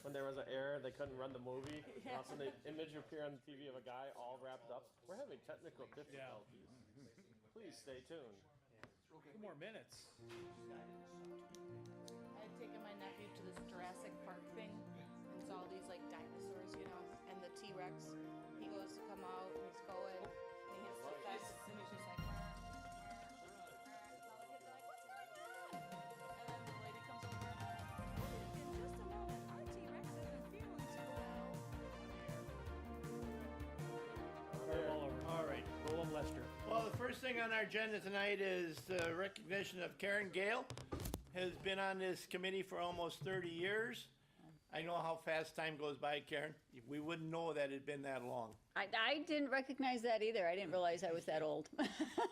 when there was an error, they couldn't run the movie. And all of a sudden, the image appear on the TV of a guy all wrapped up. We're having technical difficulties. Please stay tuned. 2 more minutes. I had taken my nephew to this Jurassic Park thing and saw all these like dinosaurs, you know, and the T-Rex. He goes to come out and he's going and he hits the fence and he's just like, all the kids are like, what's going on? And then the lady comes over. In just a moment, our T-Rex isn't feeling too well. All right, roll 'em, Lester. Well, the first thing on our agenda tonight is the recognition of Karen Gale. Has been on this committee for almost 30 years. I know how fast time goes by, Karen. We wouldn't know that it had been that long. I didn't recognize that either. I didn't realize I was that old. All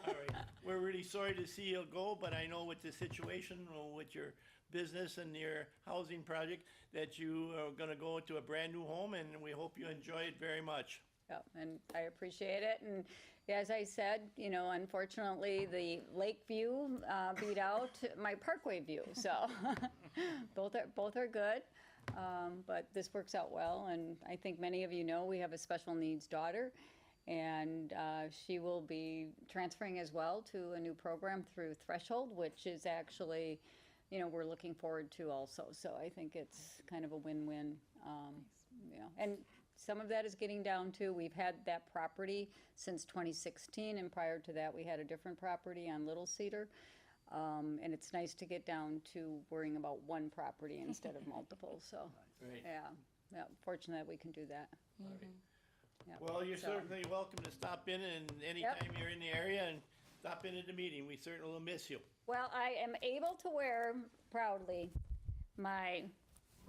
right. We're really sorry to see you go, but I know with the situation, with your business and your housing project, that you are going to go to a brand new home, and we hope you enjoy it very much. Yeah, and I appreciate it. And as I said, you know, unfortunately, the lake view beat out my Parkway view. So both are good, but this works out well. And I think many of you know we have a special needs daughter, and she will be transferring as well to a new program through Threshold, which is actually, you know, we're looking forward to also. So I think it's kind of a win-win, you know, and some of that is getting down to, we've had that property since 2016, and prior to that, we had a different property on Little Cedar. And it's nice to get down to worrying about one property instead of multiple, so, Right. yeah, fortunate that we can do that. Yeah. Well, you're So- certainly welcome to stop in, and anytime you're in the area, and stop in at the meeting. We certainly will miss you. Well, I am able to wear proudly my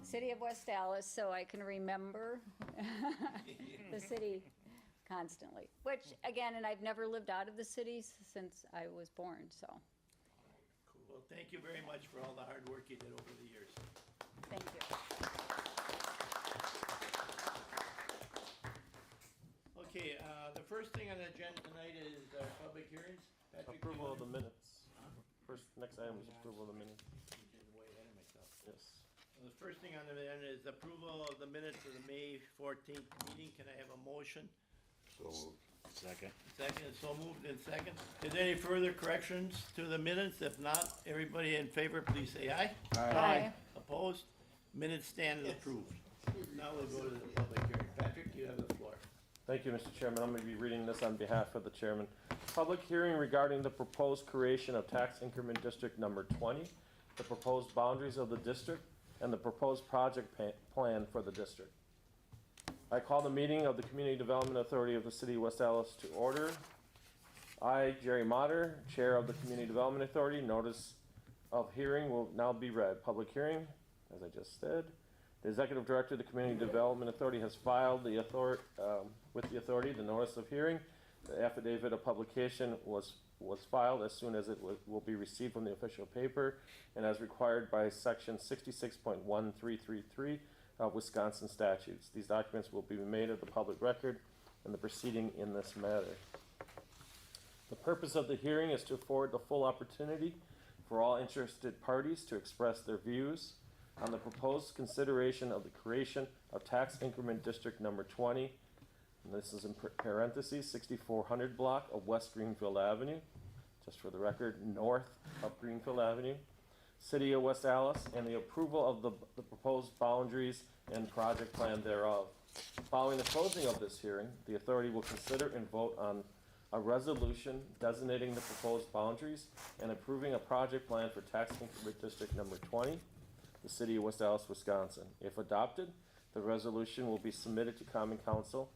City of West Dallas, so I can remember the city constantly. Which, again, and I've never lived out of the city since I was born, so, Cool. Well, thank you very much for all the hard work you did over the years. thank you. Okay, the first thing on the agenda tonight is public hearings. Patrick, you Approval of the wanna- minutes. Next item is approval of the minutes. Way ahead of myself. Yes. The first thing on the agenda is approval of the minutes of the May 14th meeting. Can I have a motion? Second. Second, so moved in second. Is there any further corrections to the minutes? If not, everybody in favor, please say aye. Aye. Opposed? Minutes stand approved. Now we'll go to the public hearing. Patrick, you have the floor. Thank you, Mr. Chairman. I'm going to be reading this on behalf of the chairman. Public hearing regarding the proposed creation of tax increment district number 20, the proposed boundaries of the district, and the proposed project plan for the district. I call the meeting of the Community Development Authority of the City of West Dallas to order. I, Jerry Motter, Chair of the Community Development Authority, notice of hearing will now be read. Public hearing, as I just said. The Executive Director of the Community Development Authority has filed with the authority the notice of hearing. The affidavit of publication was filed as soon as it will be received from the official paper and as required by section 66.1333 of Wisconsin statutes. These documents will be made of the public record and the proceeding in this matter. The purpose of the hearing is to afford the full opportunity for all interested parties to express their views on the proposed consideration of the creation of tax increment district number 20. And this is in parentheses, 6400 block of West Greenfield Avenue, just for the record, north of Greenfield Avenue, City of West Dallas, and the approval of the proposed boundaries and project plan thereof. Following the closing of this hearing, the authority will consider and vote on a resolution designating the proposed boundaries and approving a project plan for tax increment district number 20, the City of West Dallas, Wisconsin. If adopted, the resolution will be submitted to Common Council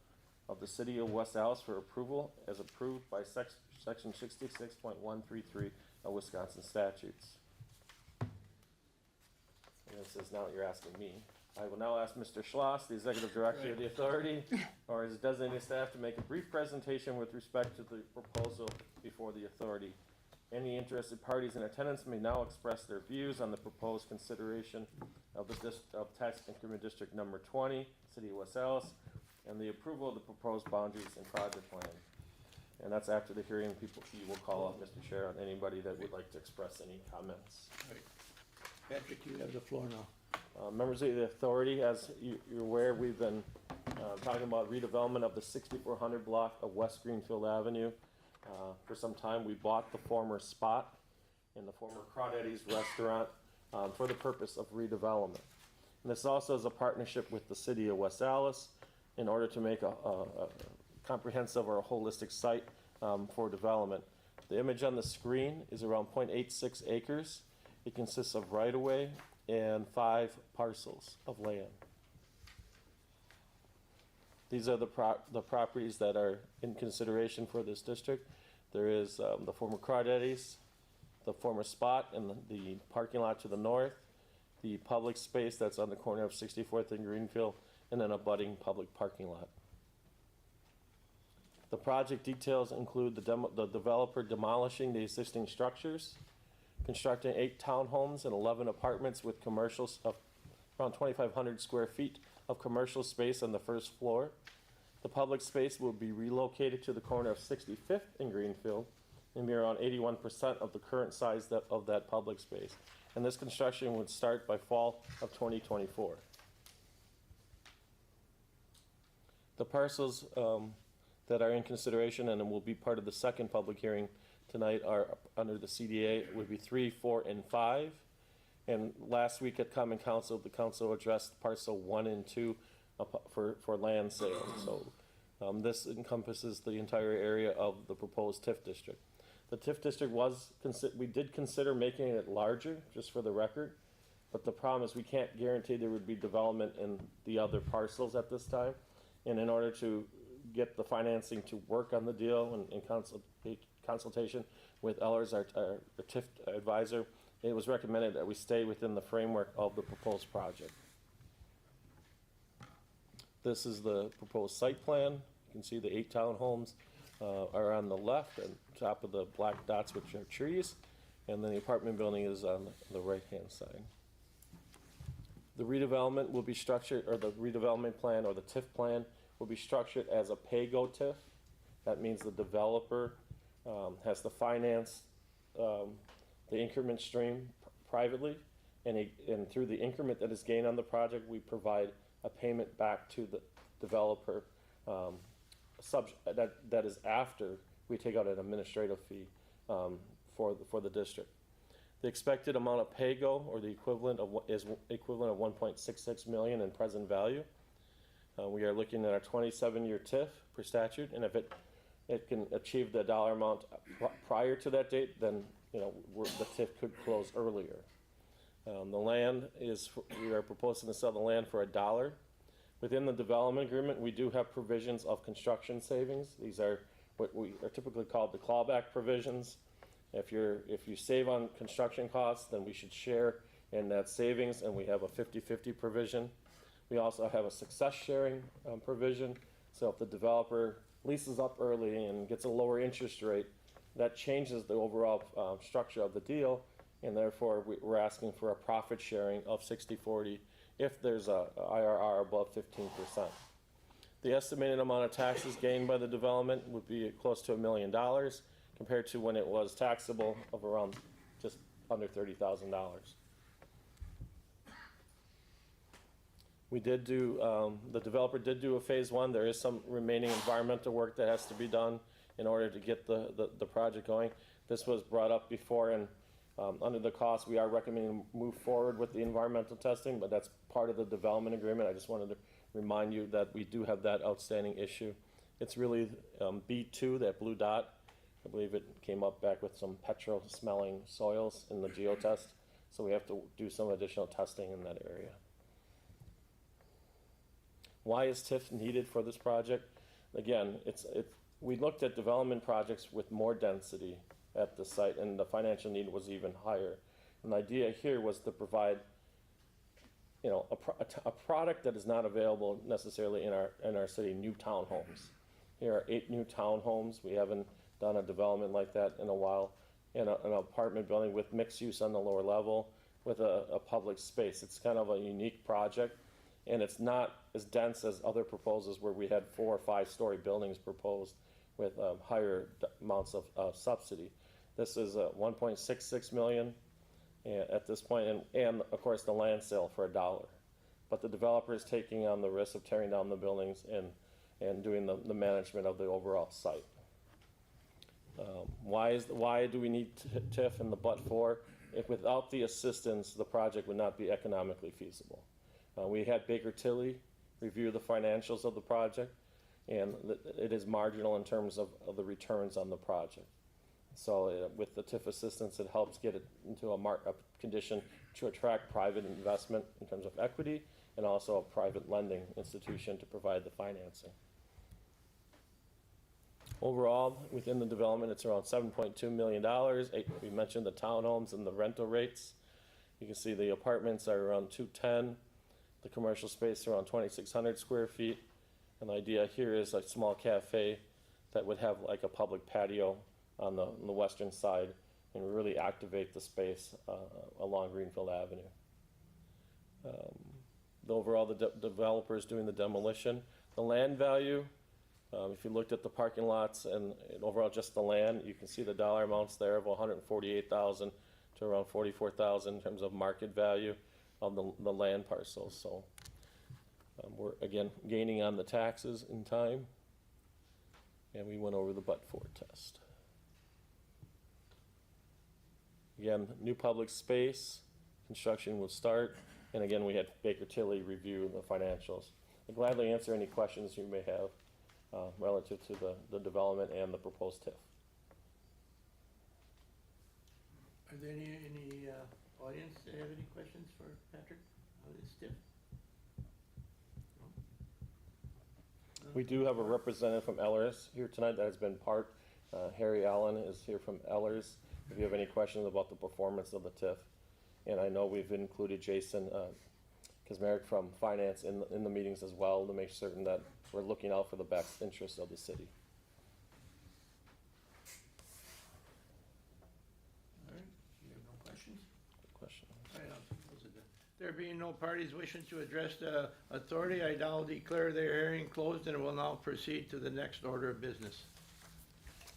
of the City of West Dallas for approval as approved by section 66.133 of Wisconsin statutes. And it says, now you're asking me. I will now ask Mr. Schloss, the Executive Director of the Authority, or his designated staff, to make a brief presentation with respect to the proposal before the Authority. Any interested parties in attendance may now express their views on the proposed consideration of the tax increment district number 20, City of West Dallas, and the approval of the proposed boundaries and project plan. And that's after the hearing. You will call up Mr. Chair on anybody that would like to express any comments. All right. Patrick, you have the floor now. Members of the authority, as you're aware, we've been talking about redevelopment of the 6400 block of West Greenfield Avenue. For some time, we bought the former Spot and the former Crawdaddy's restaurant for the purpose of redevelopment. And this also is a partnership with the city of West Allis in order to make a comprehensive or a holistic site for development. The image on the screen is around 0.86 acres. It consists of right-of-way and 5 parcels of land. These are the properties that are in consideration for this district. There is the former Crawdaddy's, the former Spot, and the parking lot to the north, the public space that's on the corner of 64th and Greenfield, and then a budding public parking lot. The project details include the developer demolishing the existing structures, constructing 8 townhomes and 11 apartments with commercials of around 2,500 square feet of commercial space on the first floor. The public space will be relocated to the corner of 65th and Greenfield and be around 81% of the current size of that public space. And this construction would start by fall of 2024. The parcels that are in consideration and will be part of the second public hearing tonight are under the CDA would be 3, 4, and 5. And last week at Common Council, the council addressed parcel 1 and 2 for land sales. So this encompasses the entire area of the proposed TIF district. The TIF district we did consider making it larger, just for the record, but the problem is we can't guarantee there would be development in the other parcels at this time. And in order to get the financing to work on the deal and consultation with Ellers, our TIF advisor, it was recommended that we stay within the framework of the proposed project. This is the proposed site plan. You can see the 8 townhomes are on the left and top of the black dots, which are trees, and then the apartment building is on the right-hand side. The redevelopment will be structured, or the redevelopment plan or the TIF plan will be structured as a pay-go TIF. That means the developer has to finance the increment stream privately, and through the increment that is gained on the project, we provide a payment back to the developer that is after we take out an administrative fee for the district. The expected amount of pay-go, or the equivalent of is equivalent of 1.66 million in present value. We are looking at our 27-year TIF per statute, and if it can achieve the dollar amount prior to that date, then the TIF could close earlier. The land we are proposing to sell the land for $1. Within the development agreement, we do have provisions of construction savings. These are what we are typically called the clawback provisions. If you save on construction costs, then we should share in that savings, and we have a 50-50 provision. We also have a success sharing provision. So if the developer leases up early and gets a lower interest rate, that changes the overall structure of the deal, and therefore we're asking for a profit sharing of 60-40 if there's a IRR above 15%. The estimated amount of taxes gained by the development would be close to $1 million compared to when it was taxable of around just under $30,000. We did do, the developer did do a phase 1. There is some remaining environmental work that has to be done in order to get the project going. This was brought up before, and under the cost, we are recommending to move forward with the environmental testing, but that's part of the development agreement. I just wanted to remind you that we do have that outstanding issue. It's really B2, that blue dot. I believe it came up back with some petrol-smelling soils in the geotest, so we have to do some additional testing in that area. Why is TIF needed for this project? Again, we looked at development projects with more density at the site, and the financial need was even higher. And the idea here was to provide, a product that is not available necessarily in our city, new townhomes. Here are 8 new townhomes. We haven't done a development like that in a while, in an apartment building with mixed use on the lower level with a public space. It's kind of a unique project, and it's not as dense as other proposals where we had 4 or 5 story buildings proposed with higher amounts of subsidy. This is 1.66 million. at this point, and of course the land sale for $1. But the developer is taking on the risk of tearing down the buildings and doing the management of the overall site. Why do we need TIF and the but for? If without the assistance, the project would not be economically feasible. We had Baker Tilly review the financials of the project, and it is marginal in terms of the returns on the project. So with the TIF assistance, it helps get it into a condition to attract private investment in terms of equity, and also a private lending institution to provide the financing. Overall, within the development, it's around $7.2 million. We mentioned the townhomes and the rental rates. You can see the apartments are around 210, the commercial space around 2,600 square feet. And the idea here is a small cafe that would have like a public patio on the western side and really activate the space along Greenfield Avenue. Overall, the developer is doing the demolition. The land value, if you looked at the parking lots and overall just the land, you can see the dollar amounts there of $148,000 to around $44,000 in terms of market value of the land parcels. So we're again gaining on the taxes in time, and we went over the but-for test. Again, new public space construction will start, and again we had Baker Tilly review the financials. I'll gladly answer any questions you may have relative to the development and the proposed TIF. Are there any audience that have any questions for Patrick on this TIF? We do have a representative from Ellers here tonight that has been part. Harry Allen is here from Ellers. If you have any questions about the performance of the TIF. And I know we've included Jason Kazmarek from Finance in the meetings as well to make certain that we're looking out for the best interest of the city. All right, you have no questions? Good question. All right, I'll close it then. There being no parties wishing to address the authority, I now declare their hearing closed and will now proceed to the next order of business.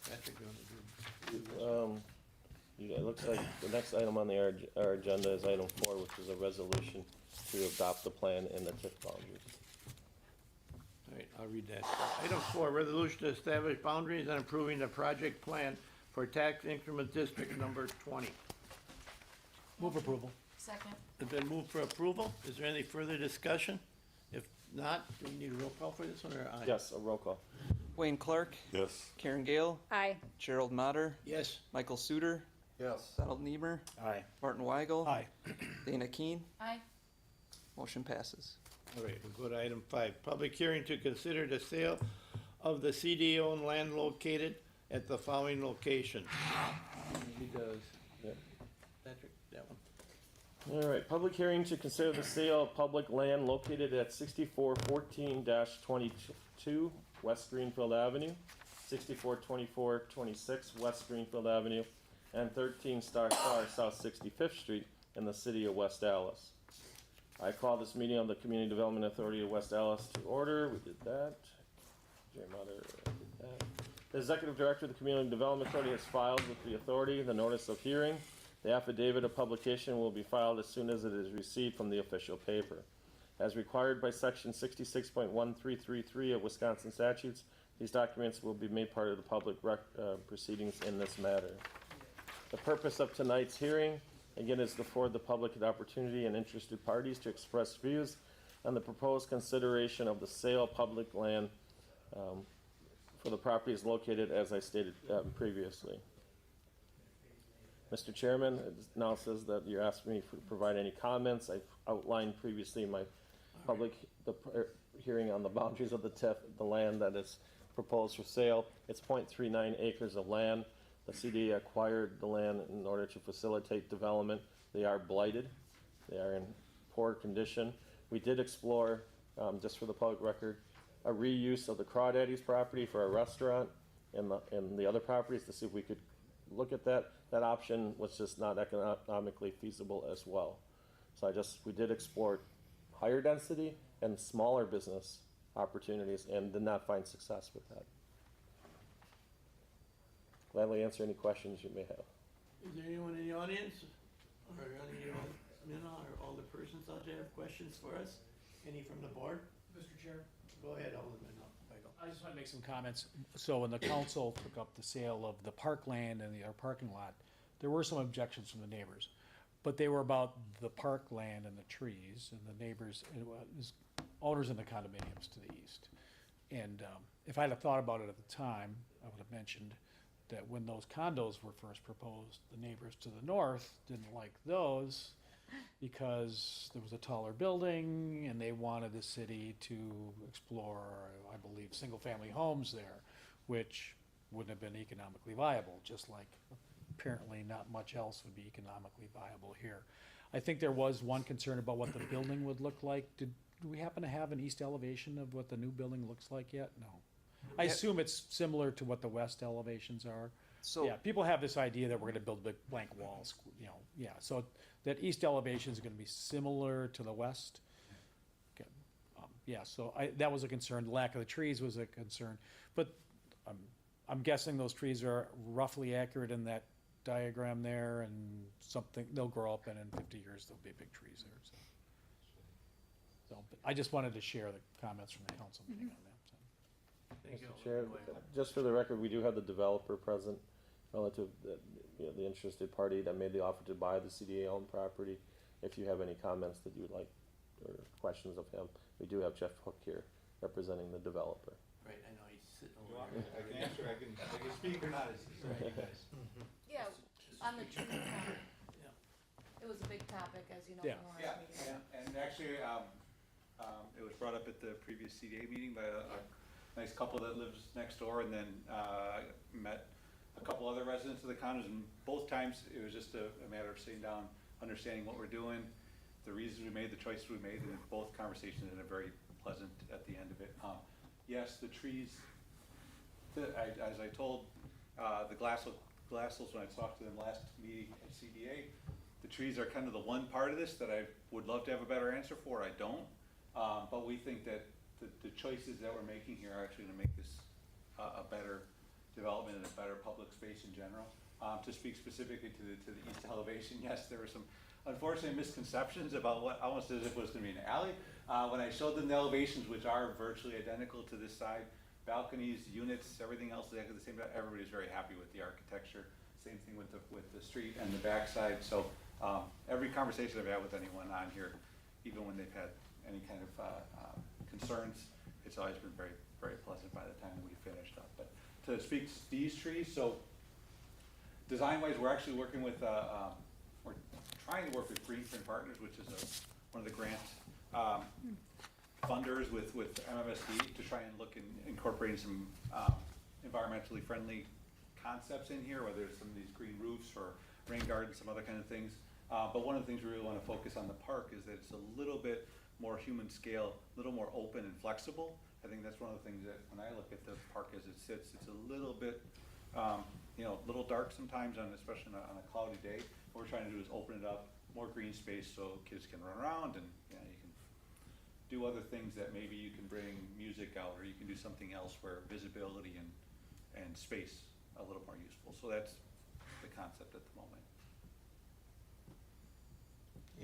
Patrick, you want to do? It looks like the next item on our agenda is item 4, which is a resolution to adopt the plan and the TIF boundaries. All right, I'll read that. Item 4, resolution to establish boundaries and approving the project plan for tax increment district number 20. Move approval. Second. It's been moved for approval. Is there any further discussion? If not, do we need a roll call for this one, or aye? Yes, a roll call. Wayne Clark, Yes. Karen Gale, Aye. Gerald Motter, Yes. Michael Suter, Yes. Donald Niemer, Aye. Martin Weigel, Aye. Dana Keen. Aye. Motion passes. All right, we'll go to item 5. Public hearing to consider the sale of the CD-owned land located at the following locations. He does. Yep. Patrick, that one. All right, public hearing to consider the sale of public land located at 6414-22 West Greenfield Avenue, 642426 West Greenfield Avenue, and 13 South 65th Street in the city of West Allis. I call this meeting of the Community Development Authority of West Allis to order. We did that. Jerry Motter did that. The Executive Director of the Community Development Authority has filed with the authority the notice of hearing. The affidavit of publication will be filed as soon as it is received from the official paper. As required by section 66.1333 of Wisconsin statutes, these documents will be made part of the public proceedings in this matter. The purpose of tonight's hearing, again, is to afford the public an opportunity and interested parties to express views on the proposed consideration of the sale of public land for the properties located as I stated previously. Mr. Chairman, it now says that you're asking me to provide any comments. I've outlined previously my hearing on the boundaries of the TIF, the land that is proposed for sale. It's 0.39 acres of land. The CD acquired the land in order to facilitate development. They are blighted. They are in poor condition. We did explore, just for the public record, a reuse of the Crawdaddy's property for a restaurant and the other properties to see if we could look at that. That option was just not economically feasible as well. So we did explore higher density and smaller business opportunities and did not find success with that. Gladly answer any questions you may have. Is there anyone in the audience or persons out there have questions for us? Any from the board? Mr. Chair, Go ahead, Alderman Weigel. I just want to make some comments. So when the council took up the sale of the parkland and our parking lot, there were some objections from the neighbors. But they were about the parkland and the trees, and the neighbors, it was owners in the condominiums to the east. And if I'd have thought about it at the time, I would have mentioned that when those condos were first proposed, the neighbors to the north didn't like those because there was a taller building and they wanted the city to explore, I believe, single-family homes there, which wouldn't have been economically viable, just like apparently not much else would be economically viable here. I think there was one concern about what the building would look like. Do we happen to have an east elevation of what the new building looks like yet? No. I Yeah. assume it's similar to what the west elevations are. So, Yeah, people have this idea that we're gonna build big blank walls, you know, yeah, so that east elevation is gonna be similar to the west. Okay, yeah, so that was a concern, the lack of the trees was a concern, but I'm guessing those trees are roughly accurate in that diagram there, and something, they'll grow up, and in 50 years, there'll be big trees there, so. So, but I just wanted to share the comments from the council meeting on that, so. Thank you, Mr. Chair, Alderman Weigel. just for the record, we do have the developer present relative, the interested party that made the offer to buy the CDA-owned property. If you have any comments that you would like, or questions of him, we do have Jeff Hook here representing the developer. Right, I know, he's sitting You over want there. me- I can answer, I can speak or not, it's up to you guys. Yeah, on the tree farm. Yeah. It was a big topic, as you know, Yeah. from last Yeah, meeting. and actually, it was brought up at the previous CDA meeting by a nice couple that lives next door, and then, met a couple other residents of the condos, and both times, it was just a matter of sitting down, understanding what we're doing, the reasons we made, the choices we made, and both conversations ended very pleasant at the end of it. Yes, the trees, as I told, the Glassels, when I talked to them last meeting at CDA, the trees are kind of the one part of this that I would love to have a better answer for, I don't. But we think that the choices that we're making here are actually gonna make this a better development and a better public space in general. To speak specifically to the east elevation, yes, there were some unfortunate misconceptions about what, almost as if it was gonna be an alley. When I showed them the elevations, which are virtually identical to this side, balconies, units, everything else is exactly the same, everybody's very happy with the architecture. Same thing with the street and the backside, so, every conversation I've had with anyone on here, even when they've had any kind of, concerns, it's always been very, very pleasant by the time we finished up. But to speak to these trees, so design-wise, we're actually working with, we're trying to work with Greenprint Partners, which is one of the grant funders with MMSD to try and look in incorporating some environmentally friendly concepts in here, whether it's some of these green roofs or rain gardens, some other kind of things. But one of the things we really want to focus on the park is that it's a little bit more human scale, a little more open and flexible. I think that's one of the things that when I look at the park as it sits, it's a little bit, a little dark sometimes, especially on a cloudy day. What we're trying to do is open it up, more green space so kids can run around and you can do other things that maybe you can bring music out, or you can do something else where visibility and space a little more useful. So that's the concept at the moment.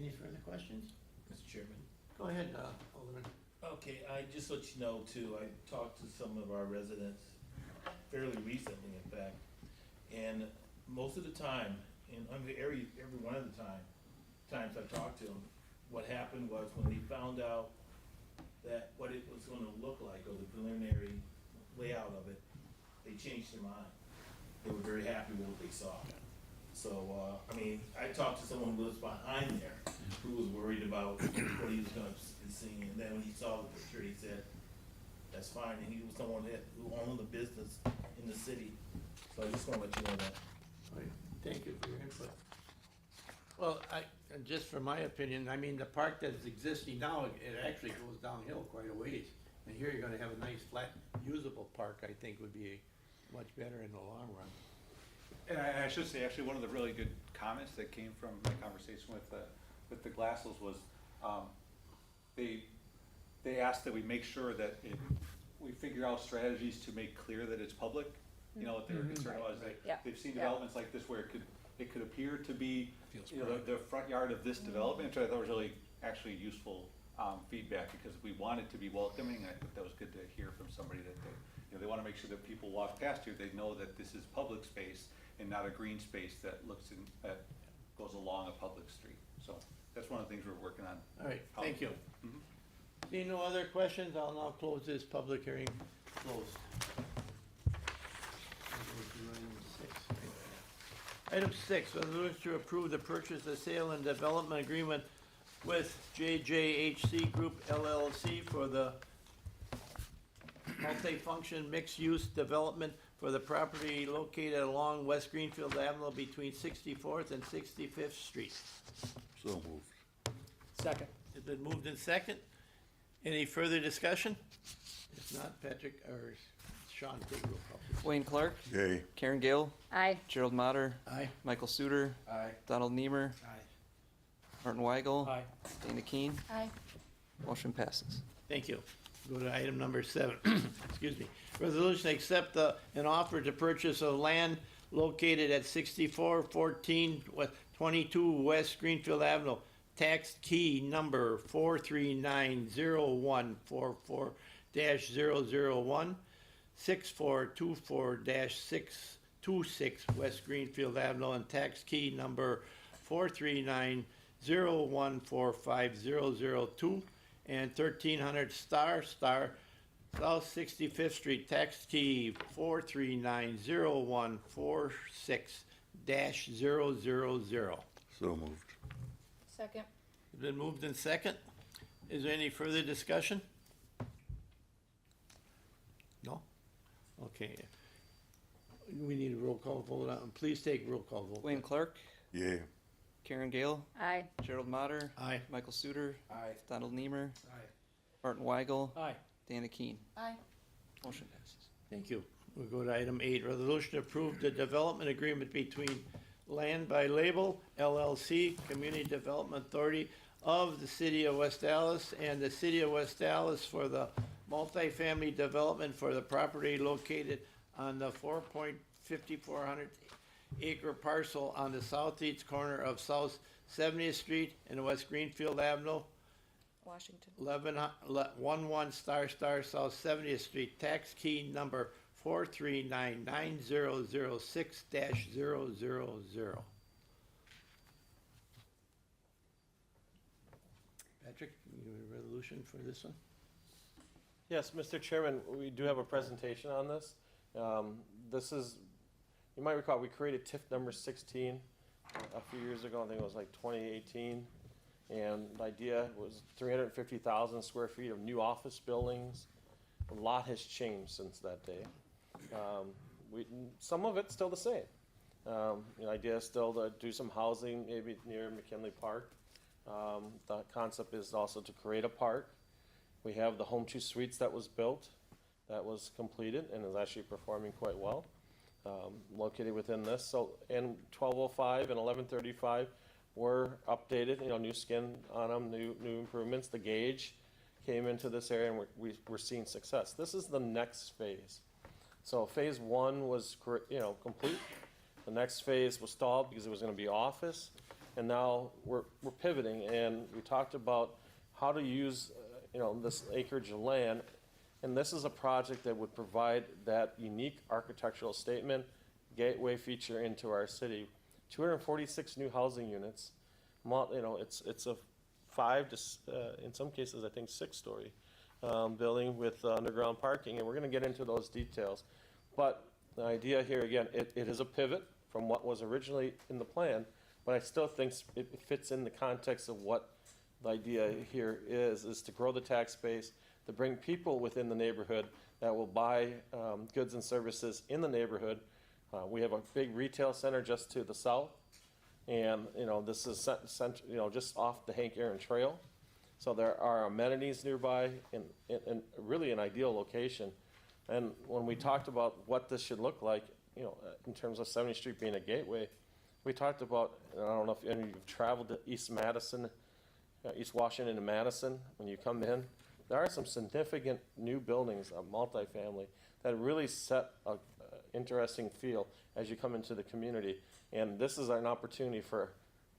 Any further questions? Mr. Chairman. Go ahead, Alderman. Okay, I just let you know too, I talked to some of our residents fairly recently, in fact, and most of the time, and every one of the times I talked to them, what happened was when they found out that what it was gonna look like, or the preliminary layout of it, they changed their mind. They were very happy with what they saw. So, I talked to someone who lives behind there, who was worried about what he was gonna be seeing, and then when he saw the picture, he said, that's fine, and he was someone who owned a business in the city, so I just wanna let you know that. All right, thank you for your input. Well, and just from my opinion, the park that's existing now, it actually goes downhill quite a ways. And here you're gonna have a nice, flat, usable park, I think would be much better in the long run. And I should say, actually, one of the really good comments that came from my conversation with the Glassels was, they asked that we make sure that we figure out strategies to make clear that it's public. You know, what their concern was, Yeah. they've seen Yeah. developments like this where it could appear to be, Feels the front yard of this development, which I thought was really actually useful feedback, because we want it to be welcoming. I think that was good to hear from somebody that they want to make sure that people walk past here, they know that this is public space and not a green space that that goes along a public street. So that's one of the things we're working on. All right, thank you. Mhm. Seeing no other questions, I'll now close this public hearing. Closed. Item 6, resolution to approve the purchase, the sale, and development agreement with JJHC Group LLC for the multi-function mixed-use development for the property located along West Greenfield Avenue between 64th and 65th Street. So moved. Second. It's been moved in second. Any further discussion? If not, Patrick, or Sean, take roll call, please. Wayne Clark, Yay. Karen Gale, Aye. Gerald Mater, Aye. Michael Suter, Aye. Donald Niemer, Martin Weigel, Aye. Dana Keen. Aye. Motion passes. Thank you. Go to item number 7. Excuse me. Resolution to accept an offer to purchase of land located at 6414 22 West Greenfield Avenue. Tax key number 4390144-001, 6424-626 West Greenfield Avenue, and tax key number 4390145-002, and 1300 Star South 65th Street, tax key 4390146-000. So moved. Second. It's been moved in second. Is there any further discussion? No? Okay. We need a roll call vote on, please take a roll call vote. Wayne Clark, Yay. Karen Gale, Aye. Gerald Mater, Aye. Michael Suter, Aye. Donald Niemer, Aye. Martin Weigel, Aye. Dana Keen. Aye. Motion passes. Thank you. We'll go to item 8, resolution to approve the development agreement between Land by Label LLC, Community Development Authority of the City of West Dallas, and the City of West Dallas for the multifamily development for the property located on the 4.5400 acre parcel on the southeast corner of South 70th Street and West Greenfield Avenue, Washington. 11 Star South 70th Street, tax key number 4399006-000. Patrick, you have a resolution for this one? Yes, Mr. Chairman, we do have a presentation on this. This is, you might recall, we created TIF number 16 a few years ago. I think it was like 2018. And the idea was 350,000 square feet of new office buildings. A lot has changed since that day. Some of it's still the same. The idea is still to do some housing, maybe near McKinley Park. The concept is also to create a park. We have the Home 2 Suites that was built, that was completed, and is actually performing quite well, located within this. So, and 1205 and 1135 were updated, new skin on them, new improvements. The gauge came into this area, and we're seeing success. This is the next phase. So phase 1 was, complete. The next phase was stalled because it was going to be office, and now we're pivoting. And we talked about how to use, this acreage of land, and this is a project that would provide that unique architectural statement, gateway feature into our city. 246 new housing units. It's a 5 to, in some cases, I think 6-story building with underground parking, and we're going to get into those details. But the idea here, again, it is a pivot from what was originally in the plan, but I still think it fits in the context of what the idea here is to grow the tax base, to bring people within the neighborhood that will buy goods and services in the neighborhood. We have a big retail center just to the south, and this is just off the Hank Aaron Trail. So there are amenities nearby, in really an ideal location. And when we talked about what this should look like, in terms of 70th Street being a gateway, we talked about, and I don't know if any of you have traveled to East Madison, East Washington and Madison. When you come in, there are some significant new buildings of multifamily that really set a interesting feel as you come into the community. And this is an opportunity for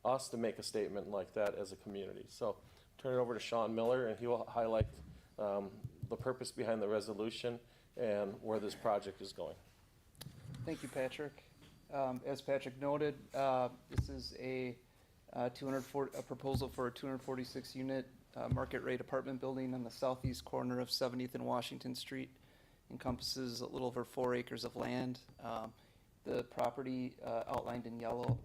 us to make a statement like that as a community. So turn it over to Sean Miller, and he will highlight the purpose behind the resolution and where this project is going. Thank you, Patrick. As Patrick noted, this is a proposal for a 246 unit market rate apartment building on the southeast corner of 70th and Washington Street. Encompasses a little over 4 acres of land. The property outlined in yellow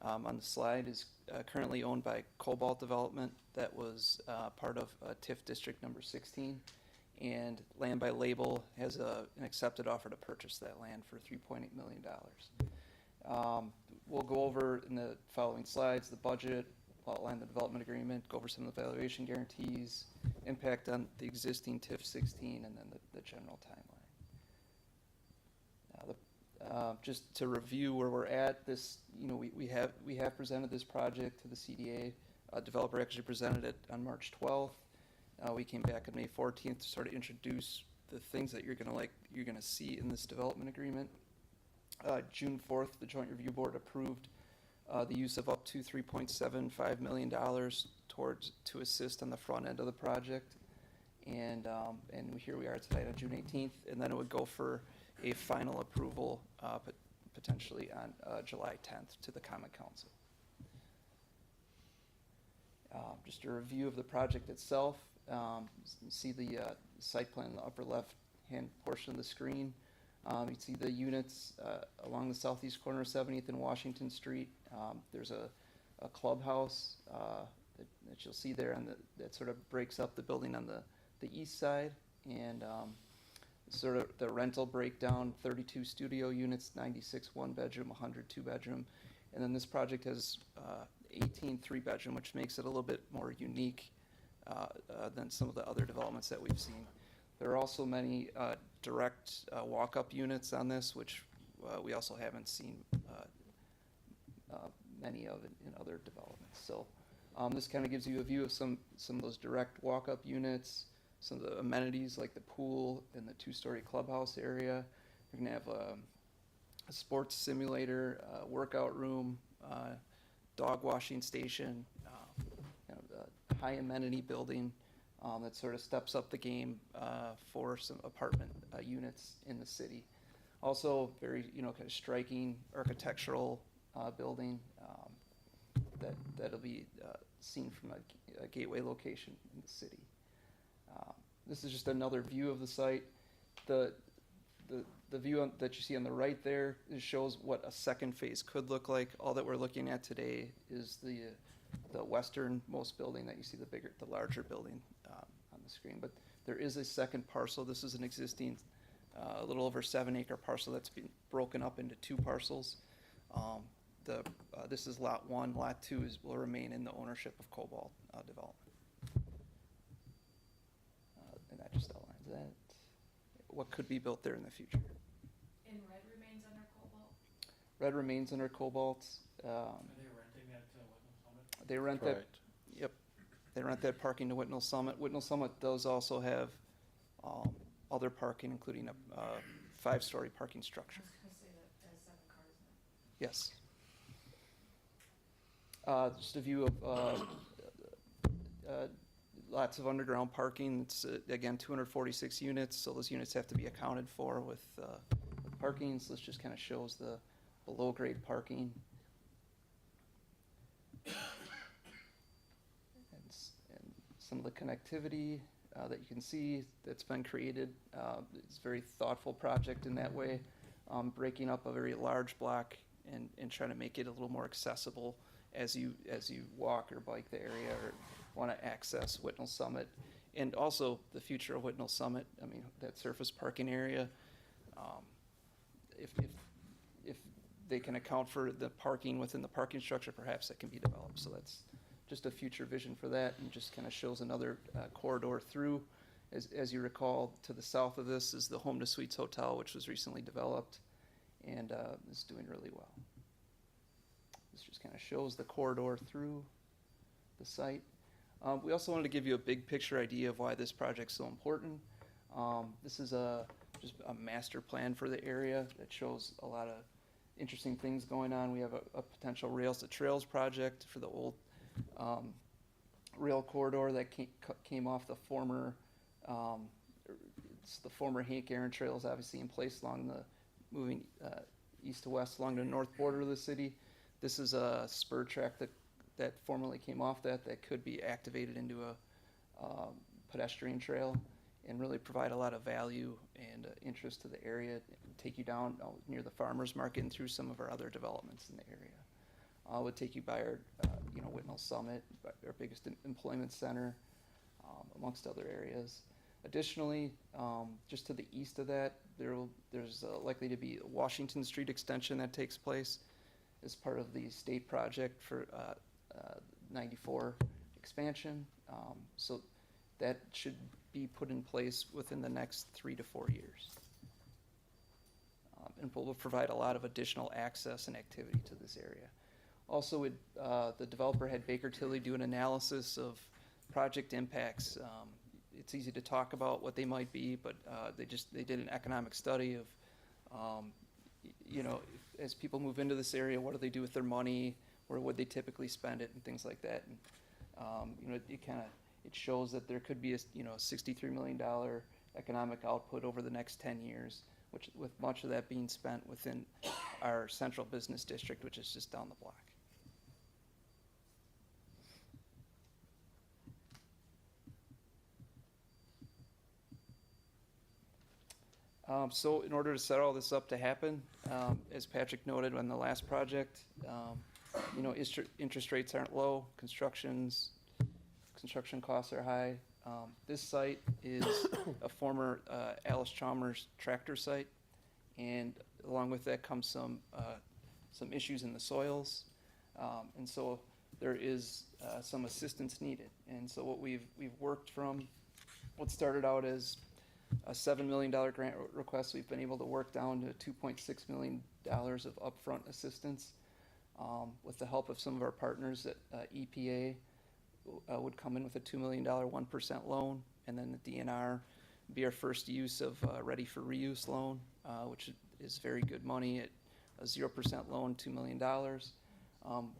on the slide is currently owned by Cobalt Development. That was part of TIF District number 16. And Land by Label has an accepted offer to purchase that land for $3.8 million. We'll go over in the following slides the budget, outline the development agreement, go over some of the valuation guarantees, impact on the existing TIF 16, and then the general timeline. Just to review where we're at, this, we have presented this project to the CDA. Developer actually presented it on March 12th. We came back on May 14th to sort of introduce the things that you're gonna see in this development agreement. June 4th, the Joint Review Board approved the use of up to $3.75 million to assist on the front end of the project. And here we are tonight on June 18th, and then it would go for a final approval potentially on July 10th to the Common Council. Just a review of the project itself. You see the site plan in the upper left-hand portion of the screen. You see the units along the southeast corner of 70th and Washington Street. There's a clubhouse that you'll see there, that sort of breaks up the building on the east side. And sort of the rental breakdown, 32 studio units, 96 one-bedroom, 100 two-bedroom. And then this project has 18 three-bedroom, which makes it a little bit more unique than some of the other developments that we've seen. There are also many direct walk-up units on this, which we also haven't seen many of in other developments. So this kind of gives you a view of some of those direct walk-up units, some of the amenities like the pool and the 2-story clubhouse area. You're gonna have a sports simulator, workout room, dog washing station, kind of a high amenity building that sort of steps up the game for some apartment units in the city. Also very, kind of striking architectural building that'll be seen from a gateway location in the city. This is just another view of the site. The view that you see on the right there shows what a second phase could look like. All that we're looking at today is the westernmost building that you see, the larger building on the screen. But there is a second parcel. This is an existing, a little over 7-acre parcel that's been broken up into 2 parcels. This is lot 1. Lot 2 will remain in the ownership of Cobalt Development. And that just outlines that. What could be built there in the future. And red remains under Cobalt? Red remains under Cobalt. Are they renting that to Whitnall Summit? They rent that. Yep. They rent that parking to Whitnall Summit. Whitnall Summit does also have other parking, including a 5-story parking structure. I was gonna say that has 7 cars in it. Just a view of lots of underground parking. It's again 246 units, so those units have to be accounted for with parking. So this just kind of shows the below-grade parking. And some of the connectivity that you can see that's been created. It's a very thoughtful project in that way, breaking up a very large block and trying to make it a little more accessible as you walk or bike the area or want to access Whitnall Summit. And also the future of Whitnall Summit, I mean, that surface parking area, if they can account for the parking within the parking structure, perhaps that can be developed. So that's just a future vision for that, and just kind of shows another corridor through. As you recall, to the south of this is the Home to Suites Hotel, which was recently developed and is doing really well. This just kind of shows the corridor through the site. We also wanted to give you a big picture idea of why this project's so important. This is just a master plan for the area that shows a lot of interesting things going on. We have a potential Rails to Trails project for the old rail corridor that came off the former, it's the former Hank Aaron Trail is obviously in place along the, moving east to west along the north border of the city. This is a spur track that formerly came off that could be activated into a pedestrian trail and really provide a lot of value and interest to the area, take you down near the farmer's market and through some of our other developments in the area. Would take you by our, Whitnall Summit, our biggest employment center, amongst other areas. Additionally, just to the east of that, there's likely to be a Washington Street extension that takes place as part of the state project for 94 expansion. So that should be put in place within the next 3 to 4 years. And will provide a lot of additional access and activity to this area. Also, the developer had Baker Tilly do an analysis of project impacts. It's easy to talk about what they might be, but they did an economic study of, as people move into this area, what do they do with their money, where would they typically spend it, and things like that. And it shows that there could be a $63 million economic output over the next 10 years, which with much of that being spent within our central business district, which is just down the block. So in order to set all this up to happen, as Patrick noted on the last project, interest rates aren't low, construction costs are high. This site is a former Alice Chalmers tractor site, and along with that comes some issues in the soils, and so there is some assistance needed. And so what we've worked from, what started out as a $7 million grant request, we've been able to work down to $2.6 million of upfront assistance. With the help of some of our partners at EPA, would come in with a $2 million 1% loan, and then the DNR be our first use of Ready for Reuse loan, which is very good money at a 0% loan, $2 million.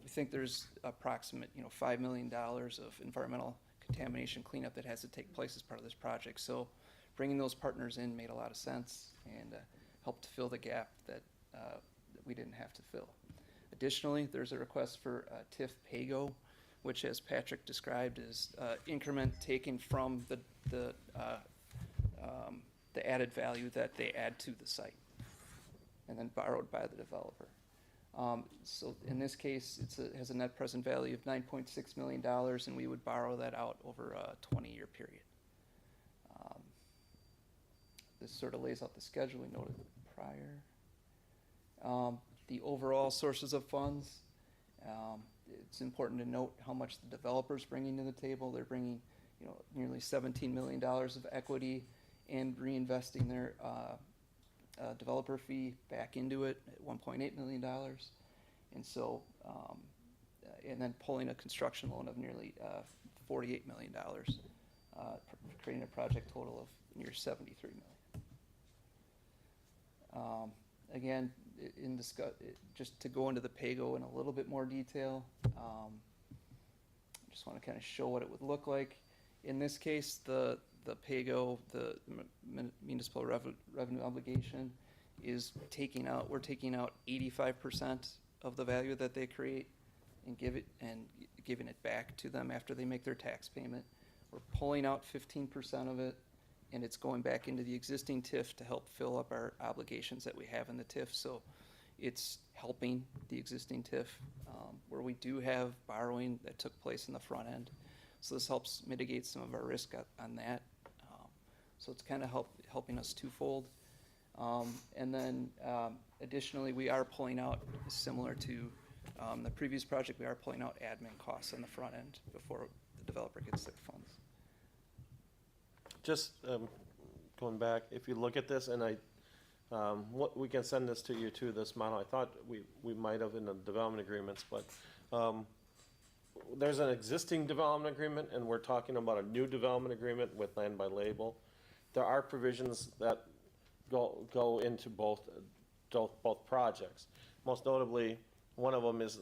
We think there's approximate $5 million of environmental contamination cleanup that has to take place as part of this project. So bringing those partners in made a lot of sense and helped to fill the gap that we didn't have to fill. Additionally, there's a request for TIF PAYGO, which, as Patrick described, is increment taken from the added value that they add to the site, and then borrowed by the developer. So in this case, it has a net present value of $9.6 million, and we would borrow that out over a 20-year period. This sort of lays out the schedule we noted prior. The overall sources of funds, it's important to note how much the developer's bringing to the table. They're bringing, nearly $17 million of equity and reinvesting their developer fee back into it at $1.8 million. And so, and then pulling a construction loan of nearly $48 million, creating a project total of near $73 million. Again, just to go into the PAYGO in a little bit more detail, just want to kind of show what it would look like. In this case, the PAYGO, the municipal revenue obligation, is we're taking out 85% of the value that they create and giving it back to them after they make their tax payment. We're pulling out 15% of it, and it's going back into the existing TIF to help fill up our obligations that we have in the TIF. So it's helping the existing TIF where we do have borrowing that took place in the front end. So this helps mitigate some of our risk on that. So it's kind of helping us twofold. And then additionally, we are pulling out, similar to the previous project, we are pulling out admin costs on the front end before the developer gets their funds. Just going back, if you look at this, and we can send this to you too, this model. I thought we might have in the development agreements, but there's an existing development agreement, and we're talking about a new development agreement with Land by Label. There are provisions that go into both projects. Most notably, one of them is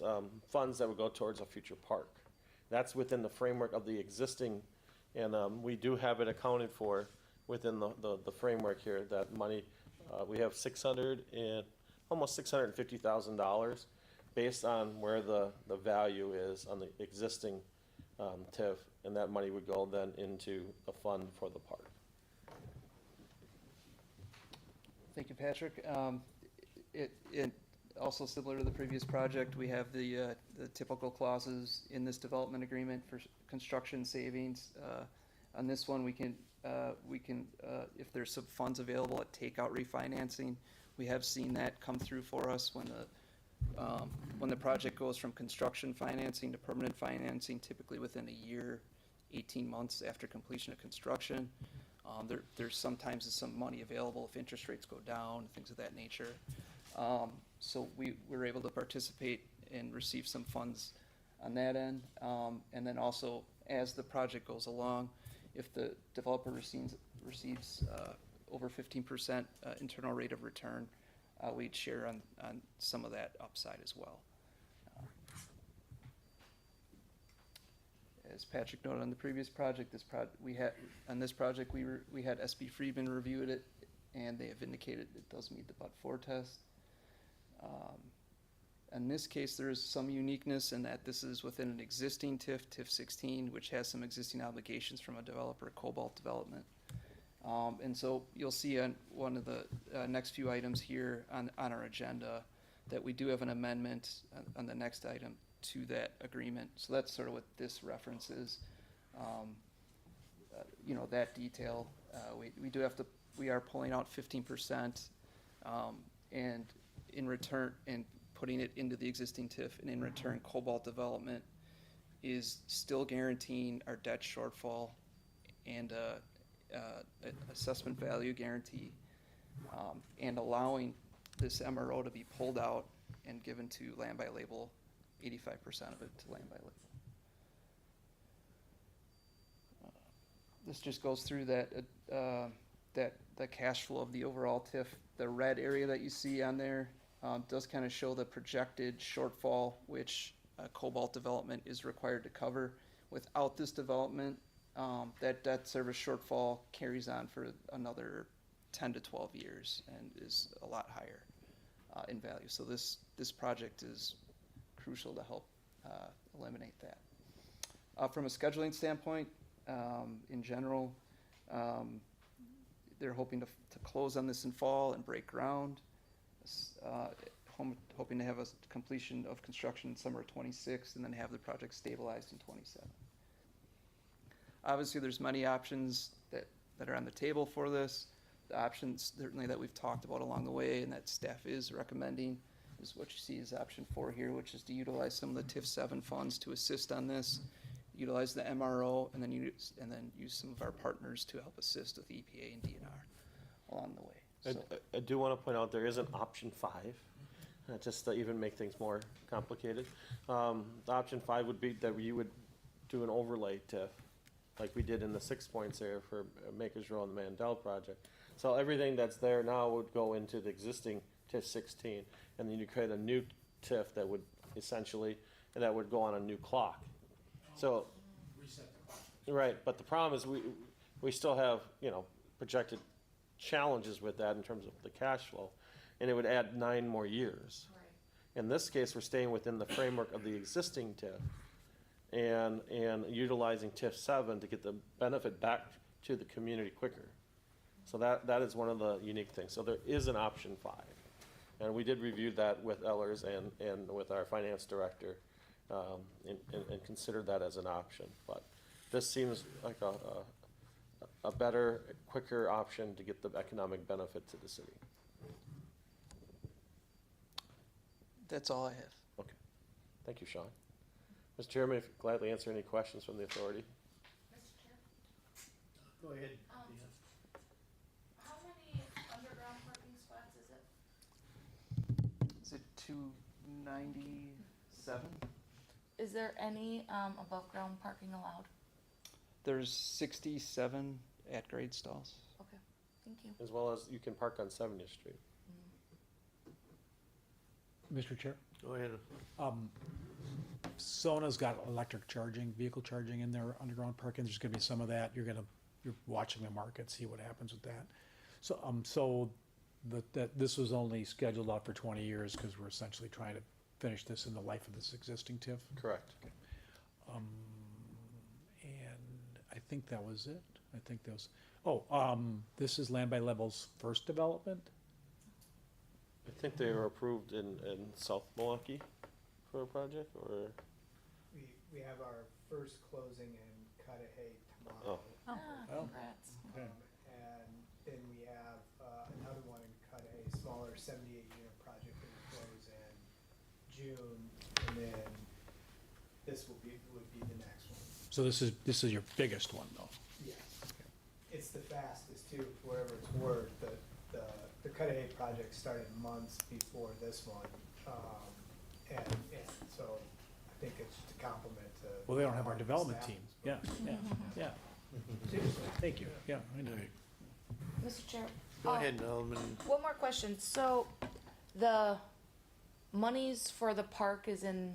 funds that would go towards a future park. That's within the framework of the existing, and we do have it accounted for within the framework here, that money, we have almost $650,000 based on where the value is on the existing TIF, and that money would go then into a fund for the park. Thank you, Patrick. It also similar to the previous project, we have the typical clauses in this development agreement for construction savings. On this one, we can, if there's some funds available at takeout refinancing, we have seen that come through for us when the project goes from construction financing to permanent financing, typically within a year, 18 months after completion of construction. There's sometimes some money available if interest rates go down, things of that nature. So we were able to participate and receive some funds on that end. And then also, as the project goes along, if the developer receives over 15% internal rate of return, we'd share on some of that upside as well. As Patrick noted on the previous project, we had SB Friedman reviewed it, and they have indicated it does meet the but-for test. In this case, there is some uniqueness in that this is within an existing TIF 16, which has some existing obligations from a developer, Cobalt Development. And so you'll see on one of the next few items here on our agenda that we do have an amendment on the next item to that agreement. So that's sort of what this references. That detail. We are pulling out 15%, and in return, and putting it into the existing TIF, and in return, Cobalt Development is still guaranteeing our debt shortfall and assessment value guarantee, and allowing this MRO to be pulled out and given to Land by Label, 85% of it to Land by Label. This just goes through the cash flow of the overall TIF. The red area that you see on there does kind of show the projected shortfall, which Cobalt Development is required to cover. Without this development, that debt service shortfall carries on for another 10 to 12 years and is a lot higher in value. So this project is crucial to help eliminate that. From a scheduling standpoint, in general, they're hoping to close on this in fall and break ground. Hoping to have a completion of construction in summer of 26, and then have the project stabilized in 27. Obviously, there's many options that are on the table for this. The options certainly that we've talked about along the way and that staff is recommending is what you see as option 4 here, which is to utilize some of the TIF 7 funds to assist on this, utilize the MRO, and then use some of our partners to help assist with EPA and DNR along the way. So. I do want to point out there is an option 5, just to even make things more complicated. The option 5 would be that you would do an overlay TIF, like we did in the 6 points there for Makers Row and the Mandel project. So everything that's there now would go into the existing TIF 16, and then you create a new TIF that would essentially, and that would go on a new clock. So, Reset the clock. right, but the problem is we still have, projected challenges with that in terms of the cash flow, and it would add 9 more years. Right. In this case, we're staying within the framework of the existing TIF and utilizing TIF 7 to get the benefit back to the community quicker. So that is one of the unique things. So there is an option 5. And we did review that with Ellers and with our finance director and considered that as an option. But this seems like a better, quicker option to get the economic benefit to the city. That's all I have. Okay. Thank you, Sean. Mr. Chairman, if gladly answer any questions from the authority. Mr. Chair, Go ahead. how many underground parking spots is it? Is it 297? Is there any above ground parking allowed? There's 67 at-grade stalls. Okay, thank you. As well as you can park on 70th Street. Mr. Chair, Go ahead. Sona's got electric charging, vehicle charging in their underground parking. There's gonna be some of that. You're watching the market, see what happens with that. So this was only scheduled out for 20 years because we're essentially trying to finish this in the life of this existing TIF. Correct. And I think that was it. I think that was, this is Land by Level's first development? I think they were approved in South Milwaukee for a project, or? We have our first closing in Cudahy tomorrow. Oh. Congrats. Okay. And then we have another one in Cudahy, smaller 78-unit project that we close in June, and then this would be the next one. So this is your biggest one, though? Yes. It's the fastest too, for whatever it's worth. The Cudahy project started months before this one. And so I think it's just a compliment to. Well, they don't have our the development staff. team. Yeah, yeah. Seriously. Thank you, yeah, I know. Mr. Chair. Go ahead, Alderman. One more question. So the monies for the park is in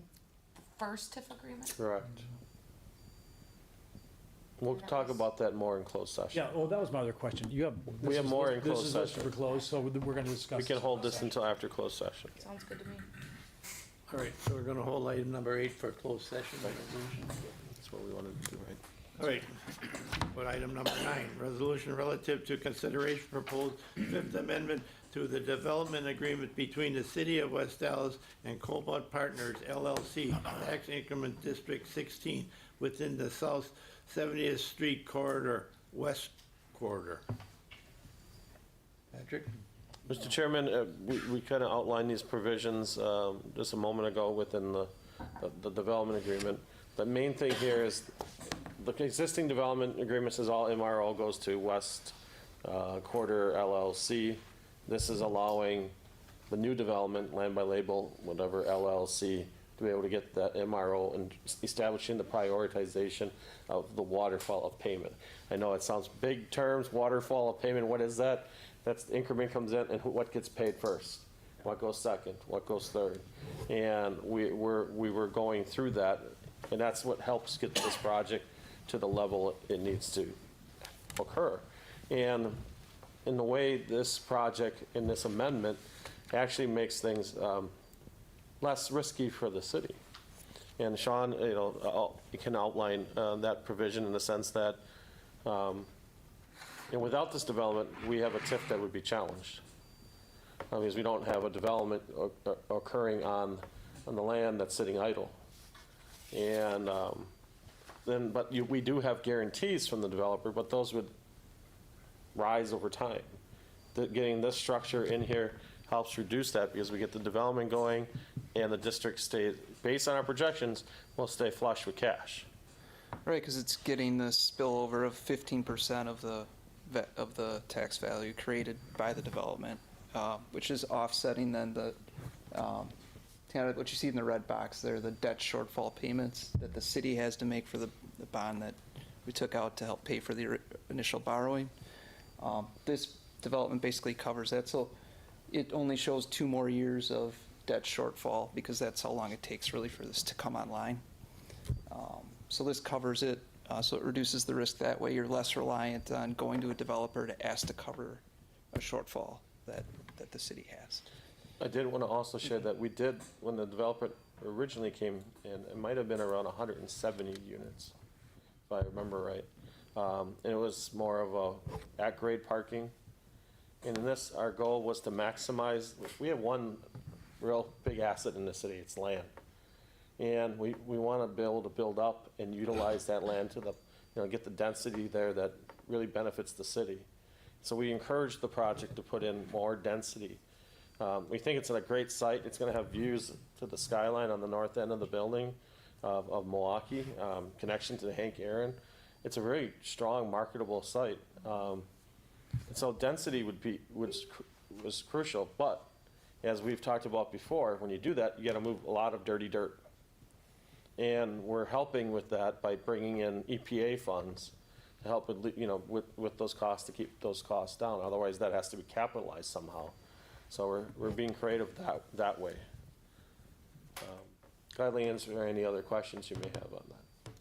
the first TIF agreement? Correct. We'll talk about that more in closed session. Yeah, well, that was my other question. You have. We have more in closed This is listed for session. closed, so we're gonna discuss. We can hold this until after closed session. Sounds good to me. All right, so we're gonna hold item number 8 for closed session resolution. That's what we wanted to do, right? All right, but item number 9, resolution relative to consideration proposed Fifth Amendment to the development agreement between the City of West Dallas and Cobalt Partners LLC, Tax Increment District 16, within the South 70th Street Corridor, West Corridor. Patrick? Mr. Chairman, we kind of outlined these provisions just a moment ago within the development agreement. The main thing here is the existing development agreement says all MRO goes to West Quarter LLC. This is allowing the new development, Land by Label, whatever LLC, to be able to get that MRO and establishing the prioritization of the waterfall of payment. I know it sounds big terms, waterfall of payment, what is that? That's the increment comes in and what gets paid first, what goes second, what goes third. And we were going through that, and that's what helps get this project to the level it needs to occur. And in the way this project, in this amendment, actually makes things less risky for the city. And Sean, you can outline that provision in the sense that and without this development, we have a TIF that would be challenged. Because we don't have a development occurring on the land that's sitting idle. And we do have guarantees from the developer, but those would rise over time. Getting this structure in here helps reduce that because we get the development going and the district stays, based on our projections, will stay flush with cash. Right, because it's getting the spillover of 15% of the tax value created by the development, which is offsetting then the kind of what you see in the red box there, the debt shortfall payments that the city has to make for the bond that we took out to help pay for the initial borrowing. This development basically covers that, so it only shows 2 more years of debt shortfall because that's how long it takes really for this to come online. So this covers it, so it reduces the risk that way. You're less reliant on going to a developer to ask to cover a shortfall that the city has. I did want to also share that we did, when the developer originally came in, it might have been around 170 units, if I remember right. And it was more of a at-grade parking. And in this, our goal was to maximize, we have one real big asset in the city, it's land. And we want to be able to build up and utilize that land to get the density there that really benefits the city. So we encouraged the project to put in more density. We think it's at a great site. It's going to have views to the skyline on the north end of the building of Milwaukee, connection to the Hank Aaron. It's a very strong, marketable site. And so density was crucial. But as we've talked about before, when you do that, you got to move a lot of dirty dirt. And we're helping with that by bringing in EPA funds to help with those costs, to keep those costs down. Otherwise, that has to be capitalized somehow. So we're being creative that way. Gladly answer any other questions you may have on that.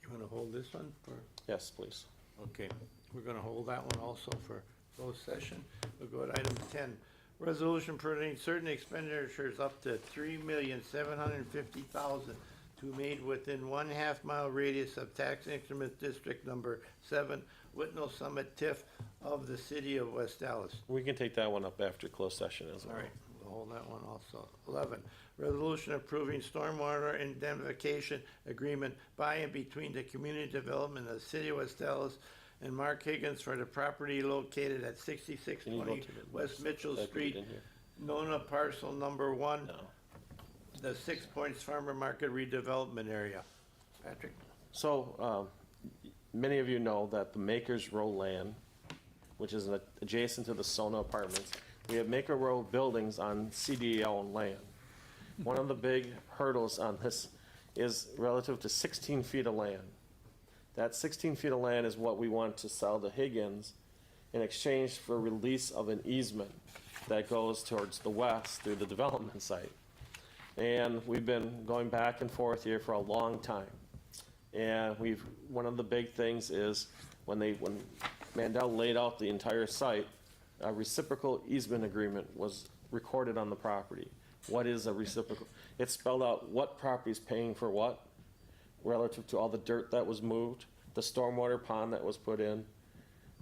You wanna hold this one for? Yes, please. Okay, we're gonna hold that one also for closed session. We'll go to item 10. Resolution permitting certain expenditures up to $3,750,000 to be made within 1/2 mile radius of tax increment district number 7, Whitnall Summit TIF of the city of West Dallas. We can take that one up after closed session as well. All right, we'll hold that one also. 11, resolution approving stormwater indemnification agreement by and between the community development of the city of West Dallas and Mark Higgins for the property located at Can you 6620 go to the West Mitchell Did I put it Street, in here? Nona parcel number 1, No. the 6 Points Farmer Market redevelopment area. Patrick? So, many of you know that the Makers Row land, which is adjacent to the Sona Apartments, we have Maker Row buildings on CDA-owned land. One of the big hurdles on this is relative to 16 feet of land. That 16 feet of land is what we want to sell to Higgins in exchange for release of an easement that goes towards the west through the development site. And we've been going back and forth here for a long time. And one of the big things is when Mandel laid out the entire site, a reciprocal easement agreement was recorded on the property. What is a reciprocal? It spelled out what property is paying for what relative to all the dirt that was moved, the stormwater pond that was put in,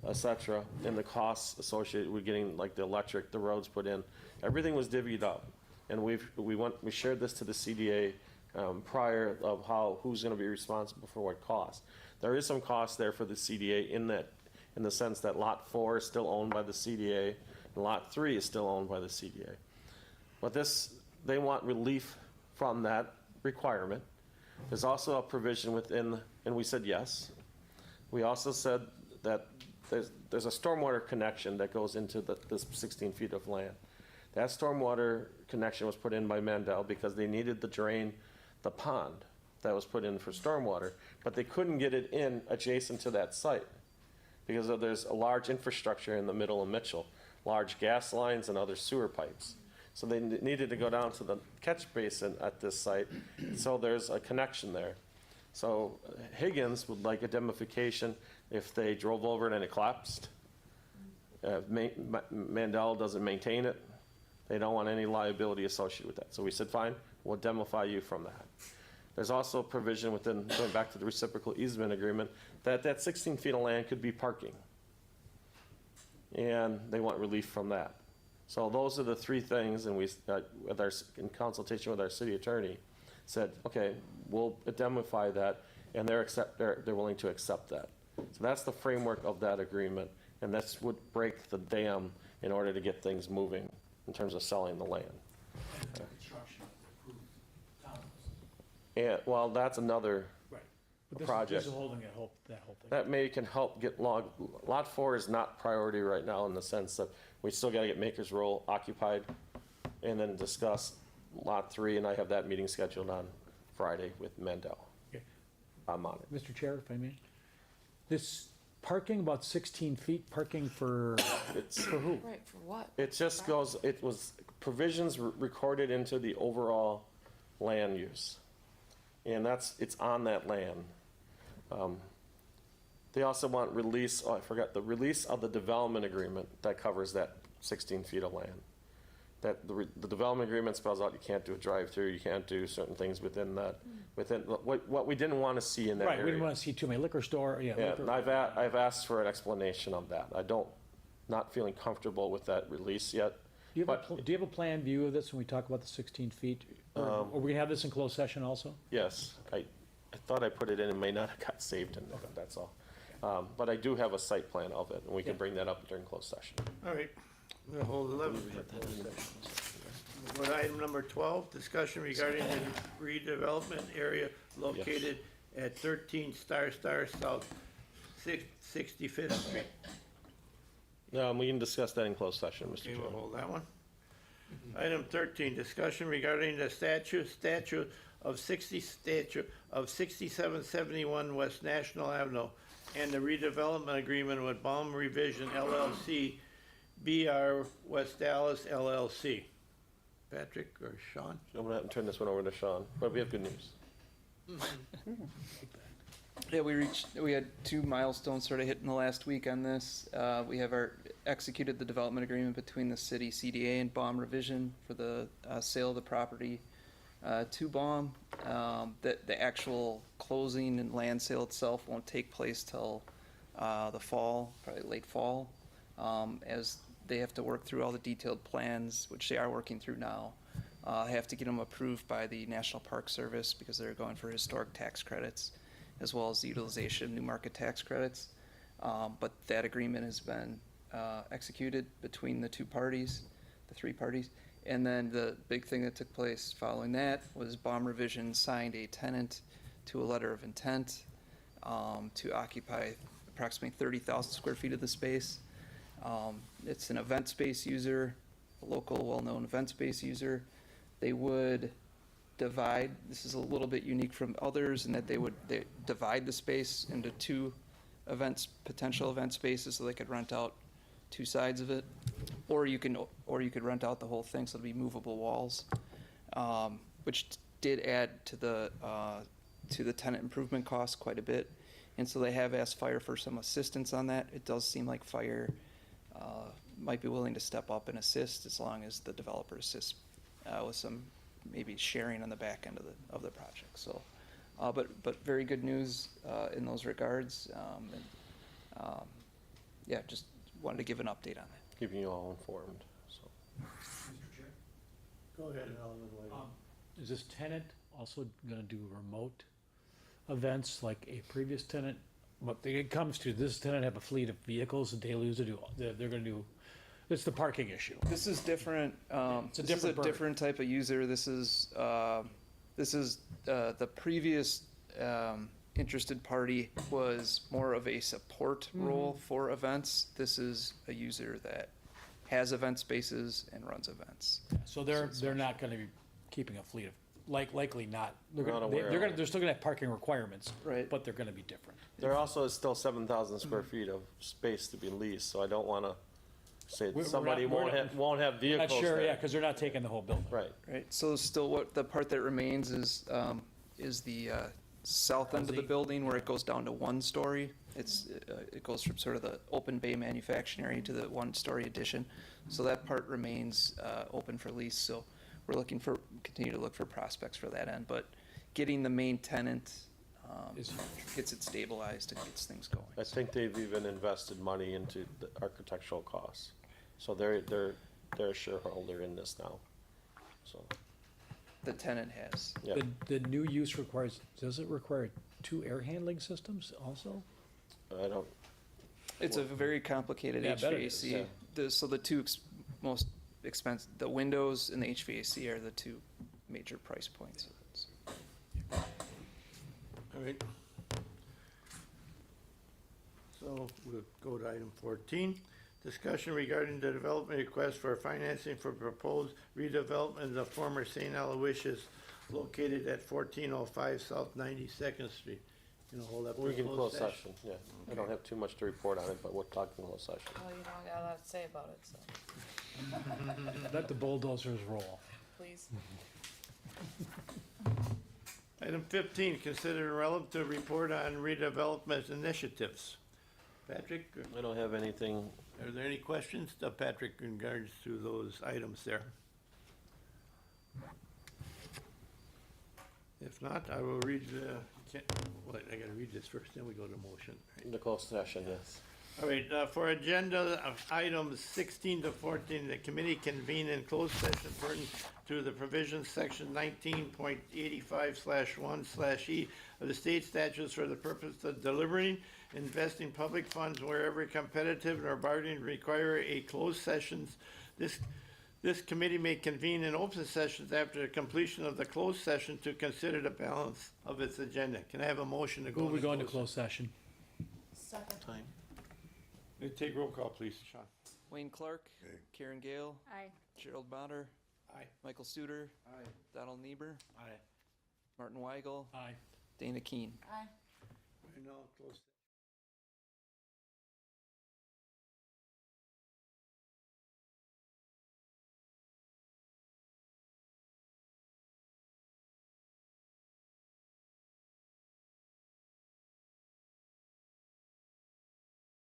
et cetera, and the costs associated with getting like the electric, the roads put in. Everything was divvied up. And we shared this to the CDA prior of who's gonna be responsible for what cost. There is some cost there for the CDA in the sense that Lot 4 is still owned by the CDA, and Lot 3 is still owned by the CDA. But they want relief from that requirement. There's also a provision within, and we said yes. We also said that there's a stormwater connection that goes into this 16 feet of land. That stormwater connection was put in by Mandel because they needed to drain the pond that was put in for stormwater, but they couldn't get it in adjacent to that site because there's a large infrastructure in the middle of Mitchell, large gas lines and other sewer pipes. So they needed to go down to the catch basin at this site, so there's a connection there. So Higgins would like indemnification if they drove over it and it collapsed. Mandel doesn't maintain it. They don't want any liability associated with that. So we said, fine, we'll indemnify you from that. There's also a provision within, going back to the reciprocal easement agreement, that 16 feet of land could be parking. And they want relief from that. So those are the three things, and we, in consultation with our city attorney, said, okay, we'll indemnify that, and they're willing to accept that. So that's the framework of that agreement, and that's what break the dam in order to get things moving in terms of selling the land. Construction of approved towns. And, well, that's another Right. But project. This is holding that whole thing. That can help get Lot 4 is not priority right now in the sense that we still gotta get Maker's Row occupied and then discuss Lot 3, and I have that meeting scheduled on Friday with Mendel. Okay. I'm on it. Mr. Chair, if I may, this parking, about 16 feet, parking for who? Right, for what? It just goes, it was provisions recorded into the overall land use. And it's on that land. They also want release, the release of the development agreement that covers that 16 feet of land. That the development agreement spells out you can't do a drive-through, you can't do certain things within that, what we didn't want to see in that area. Right, we didn't want to see too many liquor store, Yeah, liquor- and I've asked for an explanation of that. Not feeling comfortable with that release yet. Do you have a planned view of this when we talk about the 16 feet? Or are we gonna have this in closed session also? Yes, I thought I put it in, it may not have got saved in there, that's all. But I do have a site plan of it, and we can bring that up during closed session. All right, we'll hold 11 for closed session. We'll go to item number 12, discussion regarding the redevelopment area located at 13 Star South 65th Street. We can discuss that in closed session, Mr. Okay, we'll Chairman. hold that one. Item 13, discussion regarding the statute of 6771 West National Avenue and the redevelopment agreement with Baum Revision LLC, BR West Dallas LLC. Patrick or Sean? I'm gonna have to turn this one over to Sean, but we have good news. Yeah, we had 2 milestones sort of hit in the last week on this. We have executed the development agreement between the city CDA and Baum Revision for the sale of the property to Baum. The actual closing and land sale itself won't take place till the fall, probably late fall, as they have to work through all the detailed plans, which they are working through now. Have to get them approved by the National Park Service because they're going for historic tax credits, as well as the utilization of new market tax credits. But that agreement has been executed between the 2 parties, the 3 parties. And then the big thing that took place following that was Baum Revision signed a tenant to a letter of intent to occupy approximately 30,000 square feet of the space. It's an event space user, a local well-known event space user. They would divide, this is a little bit unique from others in that they divide the space into 2 potential event spaces so they could rent out 2 sides of it. Or you could rent out the whole thing, so it'd be movable walls, which did add to the tenant improvement costs quite a bit. And so they have asked Fire for some assistance on that. It does seem like Fire might be willing to step up and assist as long as the developer assists with some maybe sharing on the back end of the project. So, but very good news in those regards. Yeah, just wanted to give an update on that. Keeping you all informed, so. Go ahead, Alderman Whiting. Is this tenant also gonna do remote events like a previous tenant? What it comes to, does this tenant have a fleet of vehicles that they lose to do, they're gonna do, it's the parking issue. This is different. It's a This is a different bird. different type of user. This is the previous interested party was more of a support role for events. This is a user that has event spaces and runs events. So they're not gonna be keeping a fleet of, likely not. They're Not gonna, aware they're of. still gonna have parking requirements. Right. But they're gonna be different. There also is still 7,000 square feet of space to be leased, so I don't wanna say We're somebody not- we're won't have Not vehicles sure, there. yeah, cause they're not taking the whole building. Right, Right. So still, what the part that remains is the south end of the LZ. building where it goes down to 1 story. It goes from sort of the open bay manufacturing area to the 1-story addition. So that part remains open for lease. So we're continue to look for prospects for that end. But getting the main tenant Is- gets it stabilized and gets things going. I think they've even invested money into the architectural costs, so they're a shareholder in this now, so, The tenant has. yeah. The new use does it require 2 air handling systems also? I don't, It's a very complicated Yeah, I bet it is, HVAC. So the 2 most expensive, the windows and the HVAC are the 2 major price points. All right. So we'll go to item 14. Discussion regarding the development request for financing for proposed redevelopment of former St. Aloysius located at 1405 South 92nd Street. You know, hold up. we for can close session, yeah. I don't have too much to report on it, but we'll talk in closed session. Well, you don't got a lot to say about it, so, Let the bulldozers roll. please. Item 15, consider relevant report on redevelopment initiatives. Patrick, I don't have anything, are there any questions, Patrick, in regards to those items there? If not, I will read wait, I gotta read this first, then we go to motion. the closed session, yes. All right, for agenda of items 16 to 14, the committee convene in closed session pursuant to the provisions section 19.85/1/E of the state statutes for the purpose of deliberating, investing public funds wherever competitive or bargaining require a closed sessions. This committee may convene in open sessions after the completion of the closed session to consider the balance of its agenda. Can I have a motion to go Will we go into closed closed session? time? Take roll call, please, Sean. Wayne Clark, Okay. Karen Gale, Aye. Gerald Botter, Aye. Michael Suter, Donald Niebuhr, Aye. Martin Weigel, Aye. Dana Keen. Aye. I know, close.